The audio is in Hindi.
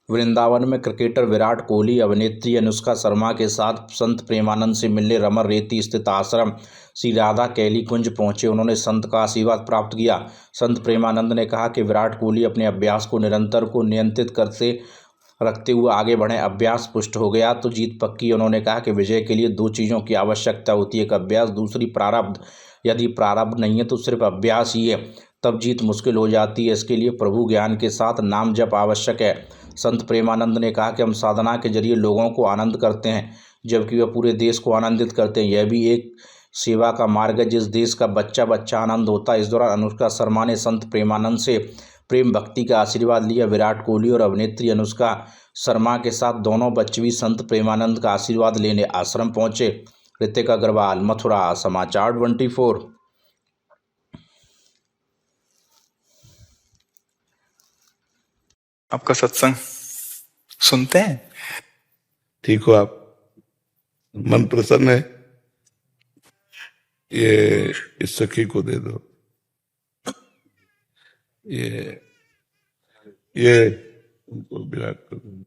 वृंदावन में क्रिकेटर विराट कोहली अभिनेत्री अनुष्का शर्मा के साथ संत प्रेमानंद से मिलने रमन रेती स्थित आश्रम श्री राधा कैली कुंज पहुंचे। उन्होंने संत का आशीर्वाद प्राप्त किया। संत प्रेमानंद ने कहा कि विराट कोहली अपने अभ्यास को निरंतर को नियंत्रित करते रखते हुए आगे बढ़े। अभ्यास पुष्ट हो गया तो जीत पक्की। उन्होंने कहा कि विजय के लिए दो चीज़ों की आवश्यकता होती है, एक अभ्यास, दूसरी प्रारब्ध। यदि प्रारब्ध नहीं है तो सिर्फ अभ्यास ही है, तब जीत मुश्किल हो जाती है। इसके लिए प्रभु ज्ञान के साथ नाम जप आवश्यक है। संत प्रेमानंद ने कहा कि हम साधना के जरिए लोगों को आनंद करते हैं, जबकि वह पूरे देश को आनंदित करते हैं। यह भी एक सेवा का मार्ग है। जिस देश का बच्चा बच्चा आनंद होता है। इस दौरान अनुष्का शर्मा ने संत प्रेमानंद से प्रेम भक्ति का आशीर्वाद लिया। विराट कोहली और अभिनेत्री अनुष्का शर्मा के साथ दोनों बच्चे भी संत प्रेमानंद का आशीर्वाद लेने आश्रम पहुंचे। ऋतिक अग्रवाल, मथुरा, समाचार 24। आपका सत्संग सुनते हैं? ठीक हो आप? मन प्रसन्न है? ये इस सखी को दे दो। ये उनको विराट कर दो।